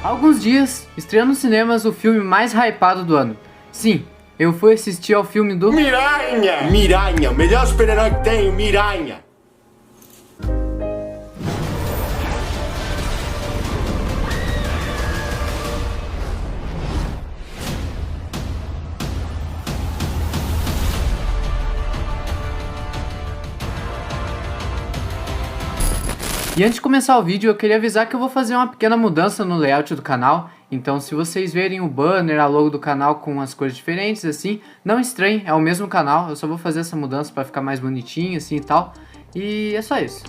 Há alguns dias, estreou nos cinemas o filme mais hypado do ano. Sim, eu fui assistir ao filme do Miranha! Miranha, o melhor super-herói que tem, o Miranha! E antes de começar o vídeo, eu queria avisar que eu vou fazer uma pequena mudança no layout do canal. Então se vocês verem o banner, a logo do canal com as cores diferentes assim, não estranhem, é o mesmo canal. Eu só vou fazer essa mudança para ficar mais bonitinho assim e tal. E é só isso.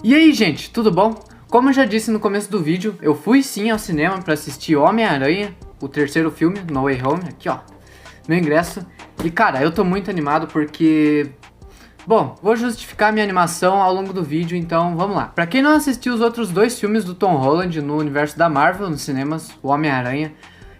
E aí gente, tudo bom? Como eu já disse no começo do vídeo, eu fui sim ao cinema para assistir Homem-Aranha, o terceiro filme, No Way Home, aqui ó, meu ingresso. E cara, eu tô muito animado porque... Bom, vou justificar minha animação ao longo do vídeo, então vamos lá. Pra quem não assistiu os outros dois filmes do Tom Holland no universo da Marvel, nos cinemas, o Homem-Aranha,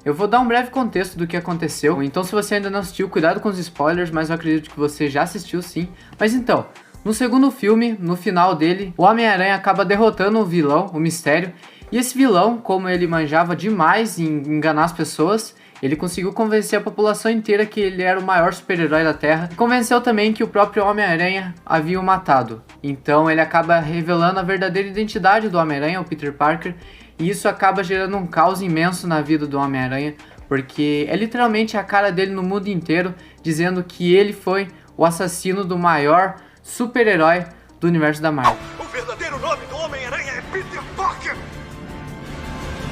eu vou dar um breve contexto do que aconteceu. Então se você ainda não assistiu, cuidado com os spoilers, mas eu acredito que você já assistiu sim. Mas então, no segundo filme, no final dele, o Homem-Aranha acaba derrotando o vilão, o Mistério. E esse vilão, como ele manjava demais em enganar as pessoas, ele conseguiu convencer a população inteira que ele era o maior super-herói da Terra. E convenceu também que o próprio Homem-Aranha havia o matado. Então ele acaba revelando a verdadeira identidade do Homem-Aranha, o Peter Parker. E isso acaba gerando um caos imenso na vida do Homem-Aranha, porque é literalmente a cara dele no mundo inteiro, dizendo que ele foi o assassino do maior super-herói do universo da Marvel. O verdadeiro nome do Homem-Aranha é Peter Parker!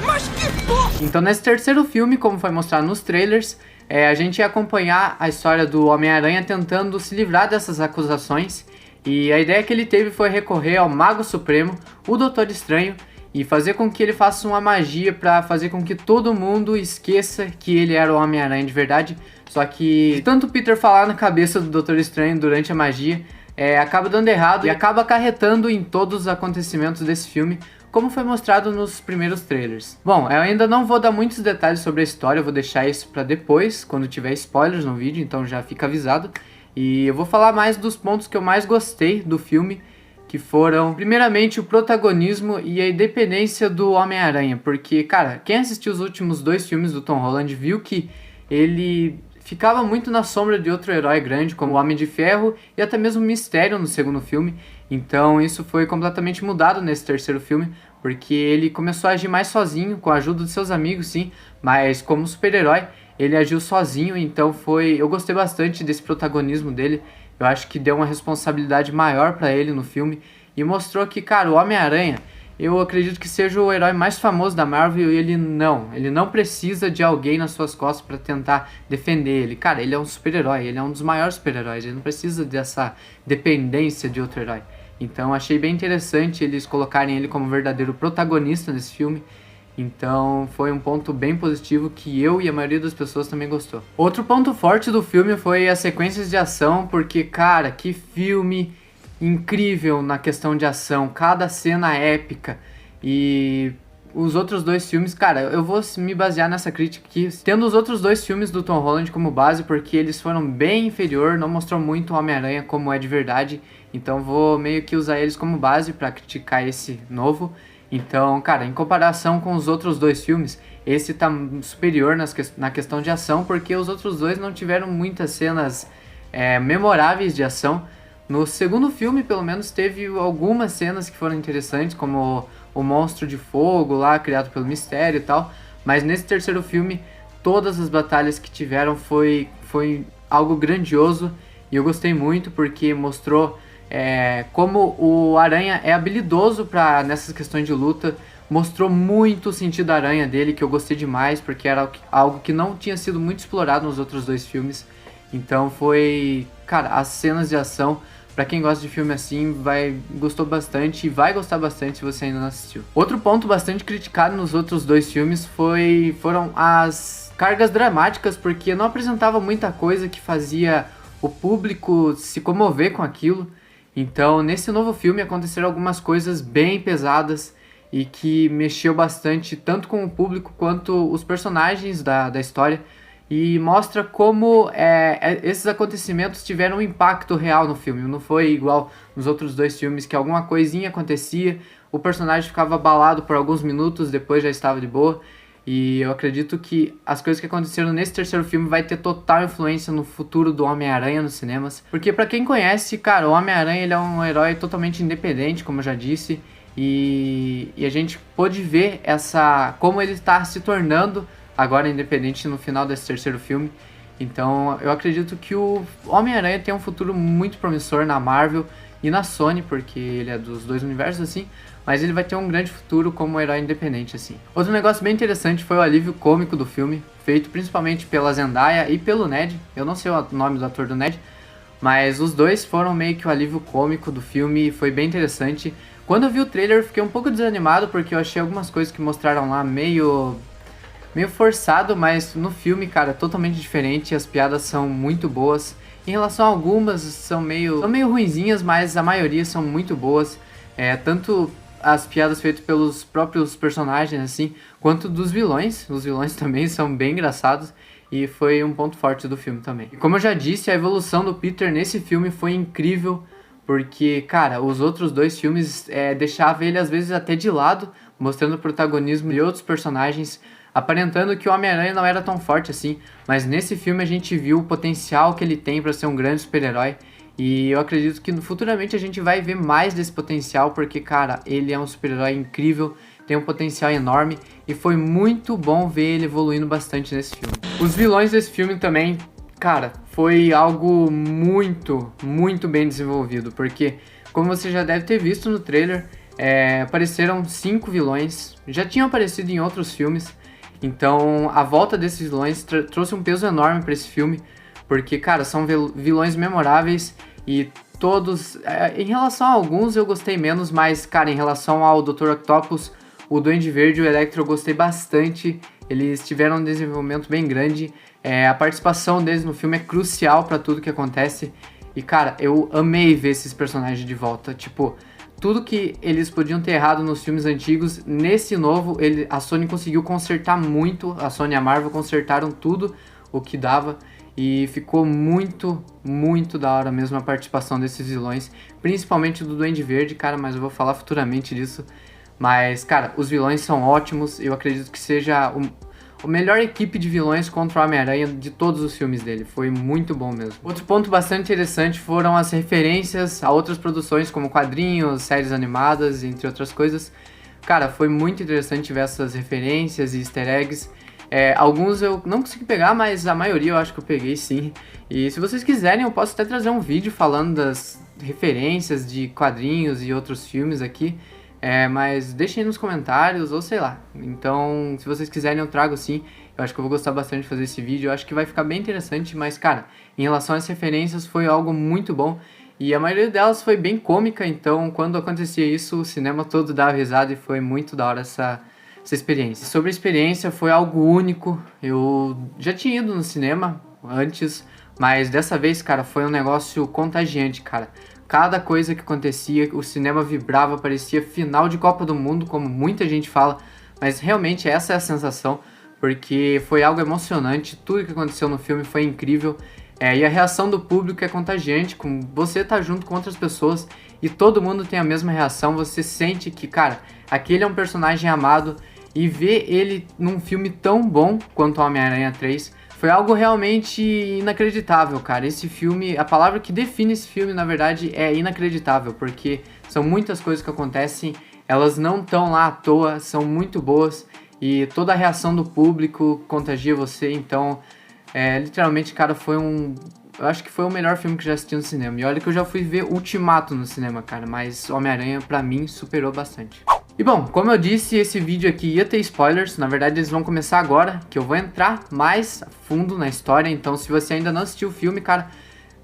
Mas que porra! Então nesse terceiro filme, como foi mostrado nos trailers, a gente ia acompanhar a história do Homem-Aranha tentando se livrar dessas acusações. E a ideia que ele teve foi recorrer ao Mago Supremo, o Doutor Estranho, e fazer com que ele faça uma magia para fazer com que todo mundo esqueça que ele era o Homem-Aranha de verdade. Só que tanto Peter falar na cabeça do Doutor Estranho durante a magia, acaba dando errado e acaba acarretando em todos os acontecimentos desse filme, como foi mostrado nos primeiros trailers. Bom, eu ainda não vou dar muitos detalhes sobre a história, eu vou deixar isso pra depois, quando tiver spoilers no vídeo, então já fica avisado. E eu vou falar mais dos pontos que eu mais gostei do filme, que foram, primeiramente, o protagonismo e a independência do Homem-Aranha. Porque, cara, quem assistiu os últimos dois filmes do Tom Holland viu que ele ficava muito na sombra de outro herói grande, como o Homem de Ferro e até mesmo o Mistério no segundo filme. Então isso foi completamente mudado nesse terceiro filme, porque ele começou a agir mais sozinho, com a ajuda de seus amigos sim, mas como super-herói ele agiu sozinho, então eu gostei bastante desse protagonismo dele. Eu acho que deu uma responsabilidade maior pra ele no filme e mostrou que, cara, o Homem-Aranha, eu acredito que seja o herói mais famoso da Marvel e ele não precisa de alguém nas suas costas pra tentar defender ele. Cara, ele é um super-herói, ele é um dos maiores super-heróis, ele não precisa dessa dependência de outro herói. Então achei bem interessante eles colocarem ele como verdadeiro protagonista nesse filme. Então foi um ponto bem positivo que eu e a maioria das pessoas também gostou. Outro ponto forte do filme foi as sequências de ação, porque, cara, que filme incrível na questão de ação, cada cena épica. E os outros dois filmes, cara, eu vou me basear nessa crítica aqui, tendo os outros dois filmes do Tom Holland como base, porque eles foram bem inferior, não mostrou muito o Homem-Aranha como é de verdade, então vou meio que usar eles como base pra criticar esse novo. Então, cara, em comparação com os outros dois filmes, esse tá superior na questão de ação, porque os outros dois não tiveram muitas cenas memoráveis de ação. No segundo filme, pelo menos, teve algumas cenas que foram interessantes, como o monstro de fogo lá, criado pelo Mistério e tal. Mas nesse terceiro filme, todas as batalhas que tiveram foi algo grandioso. E eu gostei muito porque mostrou como o Aranha é habilidoso nessas questões de luta. Mostrou muito o sentido da aranha dele, que eu gostei demais, porque era algo que não tinha sido muito explorado nos outros dois filmes. Então foi... Cara, as cenas de ação, pra quem gosta de filme assim, gostou bastante e vai gostar bastante se você ainda não assistiu. Outro ponto bastante criticado nos outros dois filmes foram as cargas dramáticas, porque não apresentava muita coisa que fazia o público se comover com aquilo. Então, nesse novo filme aconteceram algumas coisas bem pesadas e que mexeu bastante tanto com o público quanto os personagens da história. e mostra como esses acontecimentos tiveram um impacto real no filme. Não foi igual nos outros dois filmes, que alguma coisinha acontecia, o personagem ficava abalado por alguns minutos, depois já estava de boa. E eu acredito que as coisas que aconteceram nesse terceiro filme vai ter total influência no futuro do Homem-Aranha nos cinemas. Porque pra quem conhece, cara, o Homem-Aranha ele é um herói totalmente independente, como eu já disse. E a gente pôde ver como ele está se tornando agora independente no final desse terceiro filme. Então eu acredito que o Homem-Aranha tem um futuro muito promissor na Marvel e na Sony, porque ele é dos dois universos assim, mas ele vai ter um grande futuro como um herói independente assim. Outro negócio bem interessante foi o alívio cômico do filme, feito principalmente pela Zendaya e pelo Ned. Eu não sei o nome do ator do Ned, mas os dois foram meio que o alívio cômico do filme e foi bem interessante. Quando eu vi o trailer eu fiquei um pouco desanimado, porque eu achei algumas coisas que mostraram lá meio forçado, mas no filme, cara, totalmente diferente. As piadas são muito boas. Em relação a algumas, são meio ruinzinhas, mas a maioria são muito boas. Tanto as piadas feitas pelos próprios personagens, assim, quanto dos vilões. Os vilões também são bem engraçados. E foi um ponto forte do filme também. E como eu já disse, a evolução do Peter nesse filme foi incrível. Porque, cara, os outros dois filmes deixavam ele às vezes até de lado, mostrando o protagonismo de outros personagens, aparentando que o Homem-Aranha não era tão forte assim. Mas nesse filme a gente viu o potencial que ele tem para ser um grande super-herói. E eu acredito que futuramente a gente vai ver mais desse potencial, porque, cara, ele é um super-herói incrível, tem um potencial enorme. E foi muito bom ver ele evoluindo bastante nesse filme. Os vilões desse filme também, cara, foi algo muito, muito bem desenvolvido, porque, como você já deve ter visto no trailer, apareceram 5 vilões, já tinham aparecido em outros filmes, então a volta desses vilões trouxe um peso enorme para esse filme, porque, cara, são vilões memoráveis e todos, em relação a alguns eu gostei menos, mas, cara, em relação ao Dr. Octopus, o Duende Verde e o Electro eu gostei bastante, eles tiveram um desenvolvimento bem grande. A participação deles no filme é crucial pra tudo que acontece. E, cara, eu amei ver esses personagens de volta. Tipo, tudo que eles podiam ter errado nos filmes antigos, nesse novo, a Sony conseguiu consertar muito. A Sony e a Marvel consertaram tudo o que dava. E ficou muito, muito da hora mesmo a participação desses vilões. Principalmente do Duende Verde, cara, mas eu vou falar futuramente disso. Mas, cara, os vilões são ótimos. Eu acredito que seja a melhor equipe de vilões contra o Homem-Aranha de todos os filmes dele. Foi muito bom mesmo. Outro ponto bastante interessante foram as referências a outras produções, como quadrinhos, séries animadas, entre outras coisas. Cara, foi muito interessante ver essas referências e easter eggs. Alguns eu não consegui pegar, mas a maioria eu acho que eu peguei sim. E se vocês quiserem, eu posso até trazer um vídeo falando das referências de quadrinhos e outros filmes aqui. Mas deixem aí nos comentários, ou sei lá. Então, se vocês quiserem eu trago sim. Eu acho que eu vou gostar bastante de fazer esse vídeo. Eu acho que vai ficar bem interessante. Mas, cara, em relação às referências, foi algo muito bom. E a maioria delas foi bem cômica. Então, quando acontecia isso, o cinema todo dava risada. E foi muito da hora essa experiência. Sobre a experiência, foi algo único. Eu já tinha ido no cinema antes, mas dessa vez, cara, foi um negócio contagiante, cara. Cada coisa que acontecia, o cinema vibrava, parecia final de Copa do Mundo, como muita gente fala, mas realmente essa é a sensação, porque foi algo emocionante, tudo que aconteceu no filme foi incrível, e a reação do público é contagiante, como você tá junto com outras pessoas e todo mundo tem a mesma reação, você sente que, cara, aquele é um personagem amado, e ver ele num filme tão bom quanto Homem-Aranha 3 foi algo realmente inacreditável, cara. Esse filme, a palavra que define esse filme, na verdade, é inacreditável, porque são muitas coisas que acontecem, elas não estão lá à toa, são muito boas, e toda a reação do público contagia você, então, literalmente, cara, eu acho que foi o melhor filme que eu já assisti no cinema. E olha que eu já fui ver Ultimato no cinema, cara, mas Homem-Aranha, pra mim, superou bastante. E bom, como eu disse, esse vídeo aqui ia ter spoilers, na verdade eles vão começar agora, que eu vou entrar mais a fundo na história, então se você ainda não assistiu o filme, cara,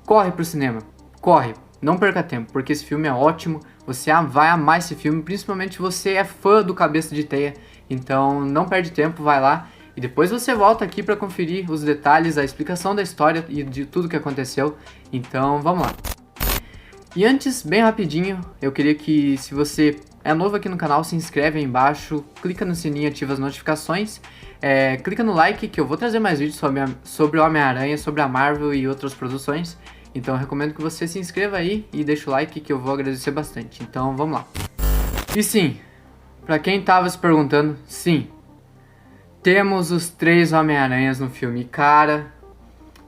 corre pro cinema, corre, não perca tempo, porque esse filme é ótimo, você vai amar esse filme, principalmente se você é fã do Cabeça de Teia, então não perde tempo, vai lá, e depois você volta aqui pra conferir os detalhes, a explicação da história e de tudo que aconteceu, então vamos lá. E antes, bem rapidinho, eu queria que, se você é novo aqui no canal, se inscreve aí embaixo, clica no sininho e ativa as notificações. clica no like que eu vou trazer mais vídeos sobre o Homem-Aranha, sobre a Marvel e outras produções. Então eu recomendo que você se inscreva aí e deixe o like que eu vou agradecer bastante. Então vamos lá. E sim, pra quem tava se perguntando, sim, temos os 3 Homem-Aranhas no filme. Cara,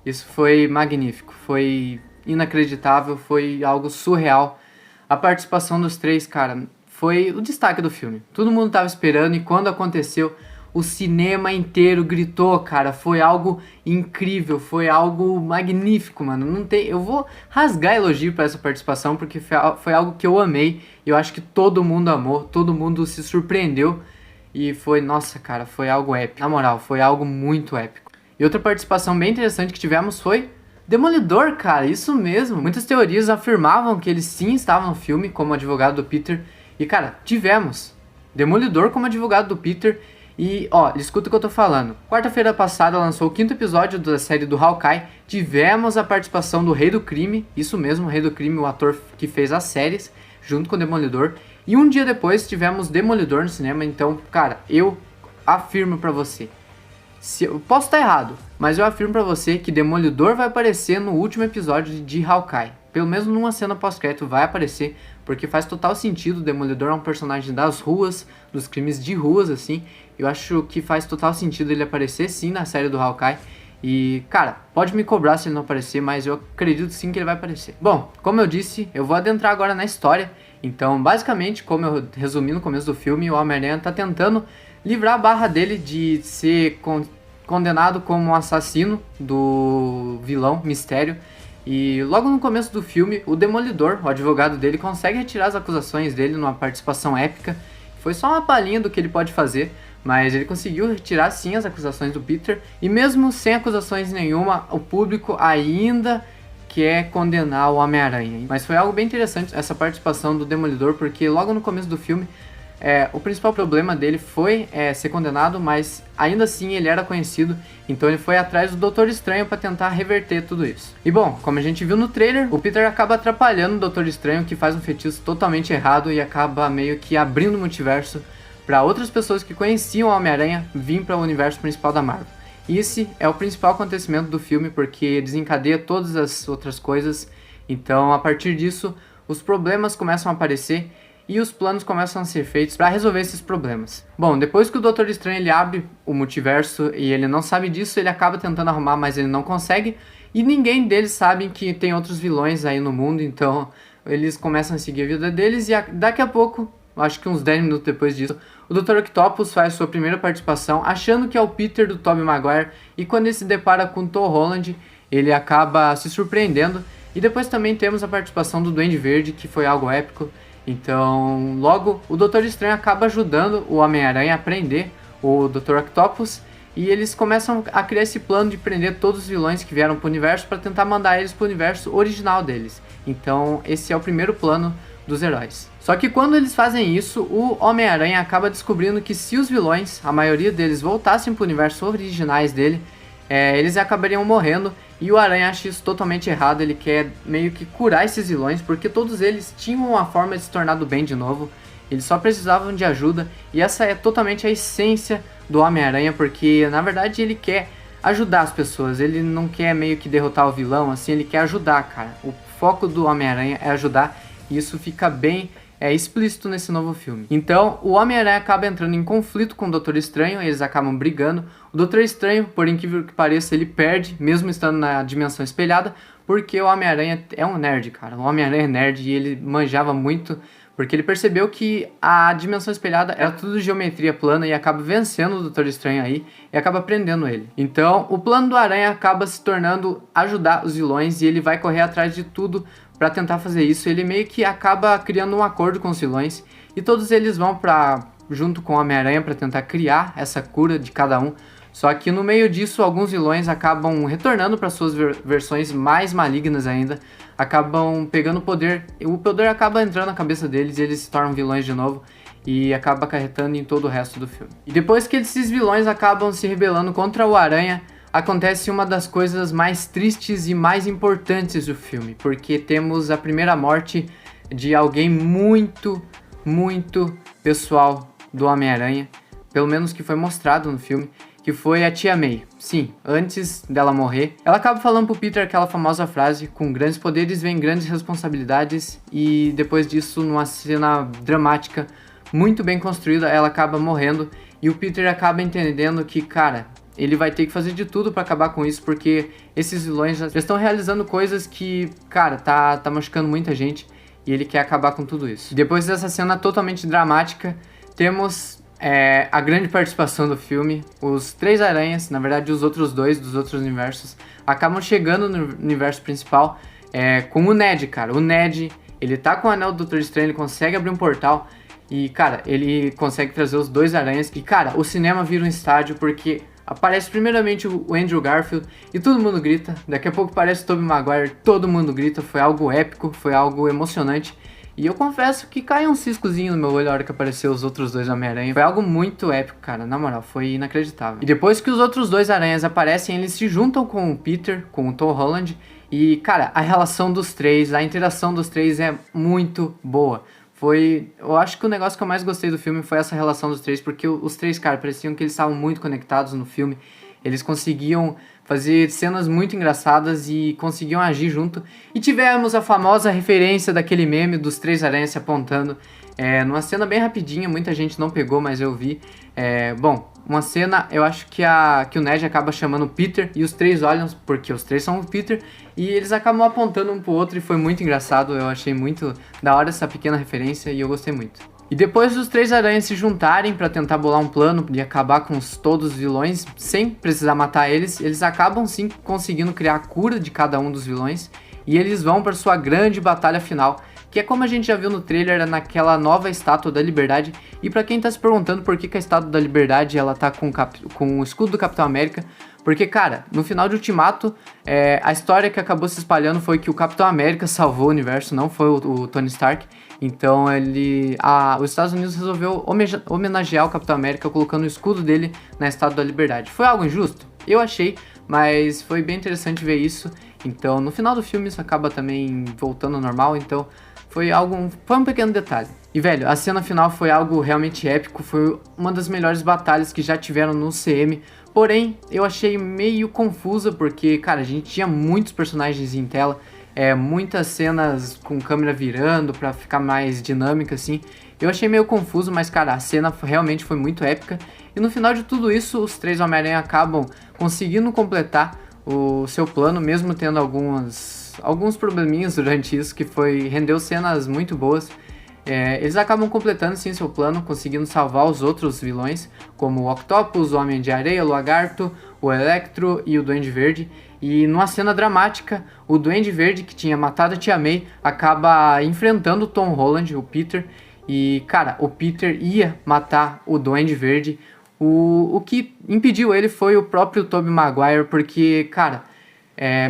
isso foi magnífico, foi inacreditável, foi algo surreal. A participação dos 3, cara, foi o destaque do filme. Todo mundo tava esperando e quando aconteceu, o cinema inteiro gritou, cara. Foi algo incrível, foi algo magnífico, mano. Não tem, eu vou rasgar elogio pra essa participação porque foi algo que eu amei. E eu acho que todo mundo amou, todo mundo se surpreendeu. E foi, nossa, cara, foi algo épico. Na moral, foi algo muito épico. E outra participação bem interessante que tivemos foi Demolidor, cara, isso mesmo. Muitas teorias afirmavam que ele sim estava no filme como advogado do Peter. E, cara, tivemos Demolidor como advogado do Peter. E, escuta o que eu tô falando. Quarta-feira passada lançou o 5º episódio da série do Hawkeye. Tivemos a participação do Rei do Crime. Isso mesmo, o Rei do Crime, o ator que fez as séries, junto com o Demolidor. E um dia depois tivemos Demolidor no cinema. Então, cara, eu afirmo pra você. Eu posso estar errado, mas eu afirmo pra você que Demolidor vai aparecer no último episódio de Hawkeye. Pelo menos numa cena pós-crédito vai aparecer, porque faz total sentido. O Demolidor é um personagem das ruas, dos crimes de ruas, assim. Eu acho que faz total sentido ele aparecer sim na série do Hawkeye. E, cara, pode me cobrar se ele não aparecer, mas eu acredito sim que ele vai aparecer. Bom, como eu disse, eu vou adentrar agora na história. Então, basicamente, como eu resumi no começo do filme, o Homem-Aranha tá tentando livrar a barra dele de ser condenado como um assassino do vilão Mistério. E logo no começo do filme, o Demolidor, o advogado dele, consegue retirar as acusações dele numa participação épica. Foi só uma palhinha do que ele pode fazer, mas ele conseguiu retirar sim as acusações do Peter. E mesmo sem acusações nenhuma, o público ainda quer condenar o Homem-Aranha. Mas foi algo bem interessante essa participação do Demolidor, porque logo no começo do filme, o principal problema dele foi ser condenado, mas ainda assim ele era conhecido, então ele foi atrás do Doutor Estranho para tentar reverter tudo isso. E bom, como a gente viu no trailer, o Peter acaba atrapalhando o Doutor Estranho, que faz um feitiço totalmente errado e acaba meio que abrindo o multiverso para outras pessoas que conheciam o Homem-Aranha vir para o universo principal da Marvel. E esse é o principal acontecimento do filme, porque desencadeia todas as outras coisas. Então, a partir disso, os problemas começam a aparecer e os planos começam a ser feitos para resolver esses problemas. Bom, depois que o Doutor Estranho ele abre o multiverso e ele não sabe disso, ele acaba tentando arrumar, mas ele não consegue. E ninguém deles sabe que tem outros vilões aí no mundo, então eles começam a seguir a vida deles e daqui a pouco, acho que uns 10 minutos depois disso, o Dr. Octopus faz sua primeira participação, achando que é o Peter do Tobey Maguire, e quando ele se depara com Tom Holland, ele acaba se surpreendendo. E depois também temos a participação do Duende Verde, que foi algo épico. Então, logo, o Doutor Estranho acaba ajudando o Homem-Aranha a prender o Dr. Octopus, e eles começam a criar esse plano de prender todos os vilões que vieram para o universo para tentar mandar eles para o universo original deles. Então, esse é o primeiro plano dos heróis. Só que quando eles fazem isso, o Homem-Aranha acaba descobrindo que se os vilões, a maioria deles, voltassem para o universo originais dele, eles acabariam morrendo. E o Aranha acha isso totalmente errado, ele quer meio que curar esses vilões, porque todos eles tinham uma forma de se tornar do bem de novo, eles só precisavam de ajuda, e essa é totalmente a essência do Homem-Aranha, porque na verdade ele quer ajudar as pessoas, ele não quer meio que derrotar o vilão, assim, ele quer ajudar, cara. O foco do Homem-Aranha é ajudar, e isso fica bem explícito nesse novo filme. Então, o Homem-Aranha acaba entrando em conflito com o Doutor Estranho, eles acabam brigando. O Doutor Estranho, por incrível que pareça, ele perde, mesmo estando na dimensão espelhada, porque o Homem-Aranha é um nerd, cara. O Homem-Aranha é nerd e ele manjava muito, porque ele percebeu que a dimensão espelhada era tudo geometria plana e acaba vencendo o Doutor Estranho aí e acaba prendendo ele. Então, o plano do Aranha acaba se tornando ajudar os vilões e ele vai correr atrás de tudo para tentar fazer isso. Ele meio que acaba criando um acordo com os vilões e todos eles vão junto com o Homem-Aranha para tentar criar essa cura de cada um. Só que no meio disso, alguns vilões acabam retornando para suas versões mais malignas ainda, acabam pegando poder, o poder acaba entrando na cabeça deles e eles se tornam vilões de novo e acaba acarretando em todo o resto do filme. E depois que esses vilões acabam se rebelando contra o Aranha, acontece uma das coisas mais tristes e mais importantes do filme, porque temos a primeira morte de alguém muito, muito pessoal do Homem-Aranha, pelo menos que foi mostrado no filme, que foi a Tia May. Sim, antes dela morrer, ela acaba falando pro Peter aquela famosa frase: com grandes poderes vem grandes responsabilidades, e depois disso, numa cena dramática, muito bem construída, ela acaba morrendo, e o Peter acaba entendendo que, cara, ele vai ter que fazer de tudo pra acabar com isso, porque esses vilões já estão realizando coisas que, cara, tá machucando muita gente, e ele quer acabar com tudo isso. Depois dessa cena totalmente dramática, temos a grande participação do filme. Os 3 aranhas, na verdade os outros 2 dos outros universos, acabam chegando no universo principal com o Ned, cara. O Ned, ele tá com o anel do Doutor Estranho, ele consegue abrir um portal e, cara, ele consegue trazer os 2 aranhas. E, cara, o cinema vira um estádio porque aparece primeiramente o Andrew Garfield e todo mundo grita. Daqui a pouco aparece o Tobey Maguire, todo mundo grita. Foi algo épico, foi algo emocionante. E eu confesso que caiu um ciscozinho no meu olho a hora que apareceu os outros 2 Homem-Aranha. Foi algo muito épico, cara, na moral, foi inacreditável. E depois que os outros 2 aranhas aparecem, eles se juntam com o Peter, com o Tom Holland. E, cara, a relação dos 3, a interação dos 3 é muito boa. Eu acho que o negócio que eu mais gostei do filme foi essa relação dos 3, porque os 3, cara, pareciam que eles estavam muito conectados no filme. Eles conseguiam fazer cenas muito engraçadas e conseguiam agir junto. E tivemos a famosa referência daquele meme dos 3 aranhas se apontando. Numa cena bem rapidinha, muita gente não pegou, mas eu vi. Bom, uma cena, eu acho que o Ned acaba chamando o Peter e os 3 olham, porque os 3 são o Peter, e eles acabam apontando um pro outro e foi muito engraçado. Eu achei muito da hora essa pequena referência e eu gostei muito. E depois dos 3 aranhas se juntarem pra tentar bolar um plano de acabar com todos os vilões, sem precisar matar eles acabam sim conseguindo criar a cura de cada um dos vilões, e eles vão para sua grande batalha final, que é como a gente já viu no trailer, naquela nova Estátua da Liberdade. E pra quem tá se perguntando por que a Estátua da Liberdade ela tá com o escudo do Capitão América, porque, cara, no final de Ultimato, a história que acabou se espalhando foi que o Capitão América salvou o universo, não foi o Tony Stark. Então os Estados Unidos resolveu homenagear o Capitão América colocando o escudo dele na Estátua da Liberdade. Foi algo injusto? Eu achei, mas foi bem interessante ver isso. Então, no final do filme isso acaba também voltando ao normal, então foi um pequeno detalhe. E, velho, a cena final foi algo realmente épico, foi uma das melhores batalhas que já tiveram no CM. Porém, eu achei meio confusa porque, cara, a gente tinha muitos personagens em tela, muitas cenas com câmera virando pra ficar mais dinâmica, assim. Eu achei meio confuso, mas, cara, a cena realmente foi muito épica. E no final de tudo isso, os 3 Homem-Aranha acabam conseguindo completar o seu plano, mesmo tendo alguns probleminhas durante isso, que rendeu cenas muito boas. Eles acabam completando sim seu plano, conseguindo salvar os outros vilões, como o Octopus, o Homem de Areia, o Lagarto, o Electro e o Duende Verde. E numa cena dramática, o Duende Verde, que tinha matado a Tia May, acaba enfrentando o Tom Holland, o Peter. E, cara, o Peter ia matar o Duende Verde. O que impediu ele foi o próprio Tobey Maguire, porque, cara,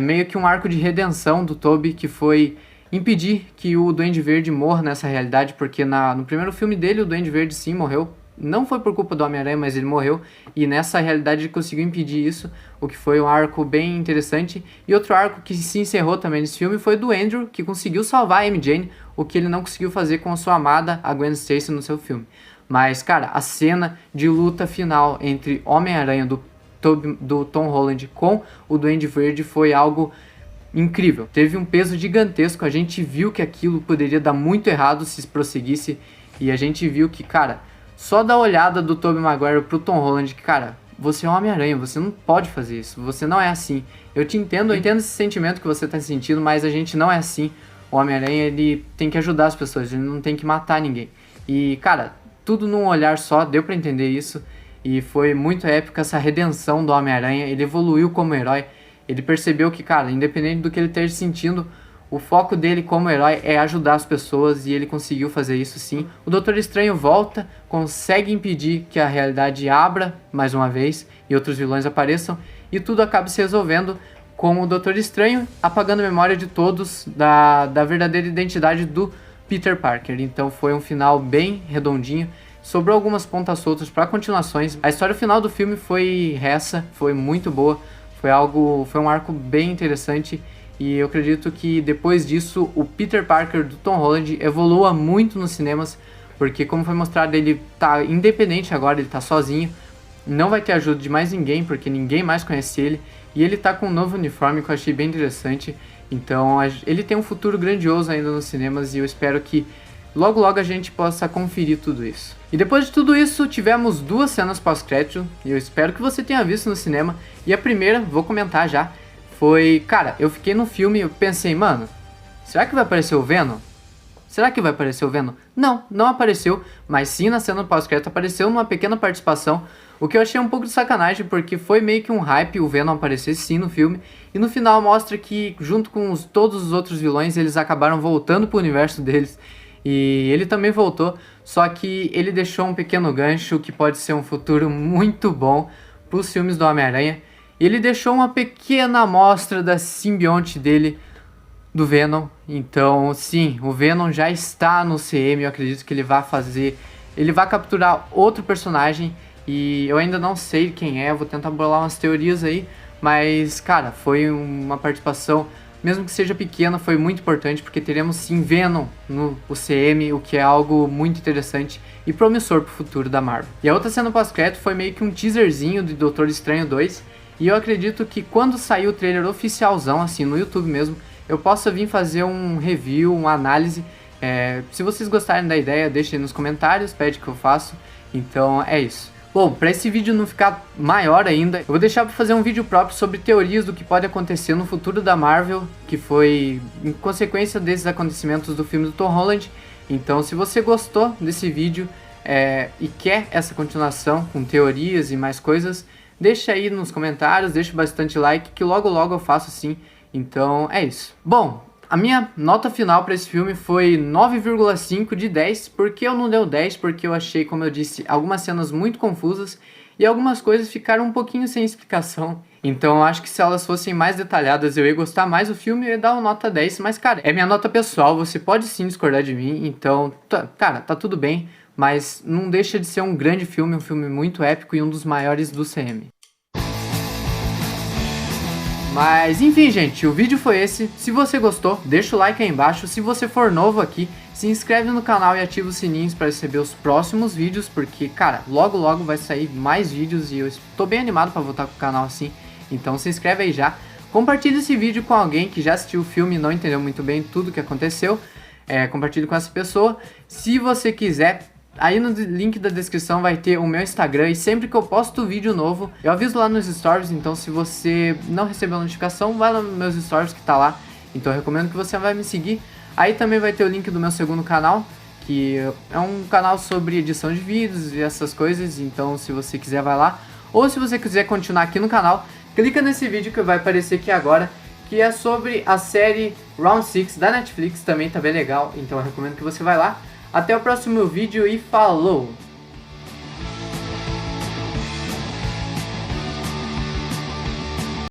meio que um arco de redenção do Tobey, que foi impedir que o Duende Verde morra nessa realidade, porque no primeiro filme dele o Duende Verde sim morreu. Não foi por culpa do Homem-Aranha, mas ele morreu. E nessa realidade ele conseguiu impedir isso, o que foi um arco bem interessante. E outro arco que se encerrou também nesse filme foi do Andrew, que conseguiu salvar a MJ, o que ele não conseguiu fazer com a sua amada, a Gwen Stacy, no seu filme. Mas, cara, a cena de luta final entre Homem-Aranha do Tom Holland com o Duende Verde foi algo incrível. Teve um peso gigantesco, a gente viu que aquilo poderia dar muito errado se prosseguisse. E a gente viu que, cara, só da olhada do Tobey Maguire pro Tom Holland, que, cara, você é um Homem-Aranha, você não pode fazer isso, você não é assim. Eu entendo esse sentimento que você tá sentindo, mas a gente não é assim. O Homem-Aranha, ele tem que ajudar as pessoas, ele não tem que matar ninguém. E, cara, tudo num olhar só, deu pra entender isso. E foi muito épica essa redenção do Homem-Aranha, ele evoluiu como herói. Ele percebeu que, cara, independente do que ele esteja sentindo, o foco dele como herói é ajudar as pessoas, e ele conseguiu fazer isso sim. O Doutor Estranho volta, consegue impedir que a realidade abra mais uma vez e outros vilões apareçam, e tudo acaba se resolvendo com o Doutor Estranho apagando a memória de todos da verdadeira identidade do Peter Parker. Então foi um final bem redondinho. Sobrou algumas pontas soltas para continuações. A história final do filme foi foi muito boa. Foi um arco bem interessante, e eu acredito que depois disso o Peter Parker do Tom Holland evolua muito nos cinemas, porque, como foi mostrado, ele tá independente agora, ele tá sozinho, não vai ter ajuda de mais ninguém, porque ninguém mais conhece ele, e ele tá com um novo uniforme que eu achei bem interessante. Então ele tem um futuro grandioso ainda nos cinemas e eu espero que logo logo a gente possa conferir tudo isso. E depois de tudo isso, tivemos 2 cenas pós-crédito, e eu espero que você tenha visto no cinema. E a primeira, vou comentar já, foi... Cara, eu fiquei no filme e eu pensei, mano, será que vai aparecer o Venom? Será que vai aparecer o Venom? Não, não apareceu, mas sim na cena pós-crédito apareceu numa pequena participação, o que eu achei um pouco de sacanagem, porque foi meio que um hype o Venom aparecer sim no filme, e no final mostra que, junto com todos os outros vilões, eles acabaram voltando pro universo deles, e ele também voltou, só que ele deixou um pequeno gancho que pode ser um futuro muito bom pros filmes do Homem-Aranha. Ele deixou uma pequena amostra da simbionte dele, do Venom. Então sim, o Venom já está no CM, eu acredito que ele vai capturar outro personagem, e eu ainda não sei quem é, vou tentar bolar umas teorias aí, mas cara, foi uma participação, mesmo que seja pequena, foi muito importante, porque teremos sim Venom no CM, o que é algo muito interessante e promissor pro futuro da Marvel. E a outra cena pós-crédito foi meio que um teaserzinho de Doutor Estranho 2, e eu acredito que quando sair o trailer oficialzão, assim, no YouTube mesmo, eu possa vir fazer um review, uma análise. Se vocês gostarem da ideia, deixem aí nos comentários, pede que eu faço. Então é isso. Bom, para esse vídeo não ficar maior ainda, eu vou deixar para fazer um vídeo próprio sobre teorias do que pode acontecer no futuro da Marvel, que foi em consequência desses acontecimentos do filme do Tom Holland. Então se você gostou desse vídeo e quer essa continuação com teorias e mais coisas, deixa aí nos comentários, deixa bastante like, que logo logo eu faço sim. Então é isso. Bom, a minha nota final para esse filme foi 9,5 de 10, porque eu não deu 10, porque eu achei, como eu disse, algumas cenas muito confusas e algumas coisas ficaram um pouquinho sem explicação. Então eu acho que se elas fossem mais detalhadas eu ia gostar mais do filme e ia dar uma nota 10, mas cara, é minha nota pessoal, você pode sim discordar de mim, então, cara, tá tudo bem, mas não deixa de ser um grande filme, um filme muito épico e um dos maiores do CM. Mas enfim, gente, o vídeo foi esse. Se você gostou, deixa o like aí embaixo. Se você for novo aqui, se inscreve no canal e ativa os sininhos para receber os próximos vídeos, porque, cara, logo logo vai sair mais vídeos e eu estou bem animado para voltar com o canal assim. Então se inscreve aí já. Compartilhe esse vídeo com alguém que já assistiu o filme e não entendeu muito bem tudo que aconteceu. Compartilhe com essa pessoa. Se você quiser, aí no link da descrição vai ter o meu Instagram, e sempre que eu posto vídeo novo, eu aviso lá nos stories. Então se você não recebeu a notificação, vai lá nos meus stories que tá lá. Então eu recomendo que você vai me seguir. Aí também vai ter o link do meu segundo canal, que é um canal sobre edição de vídeos e essas coisas. Então se você quiser, vai lá. Ou se você quiser continuar aqui no canal, clica nesse vídeo que vai aparecer aqui agora, que é sobre a série Round 6 da Netflix, também tá bem legal. Então eu recomendo que você vai lá. Até o próximo vídeo e falou!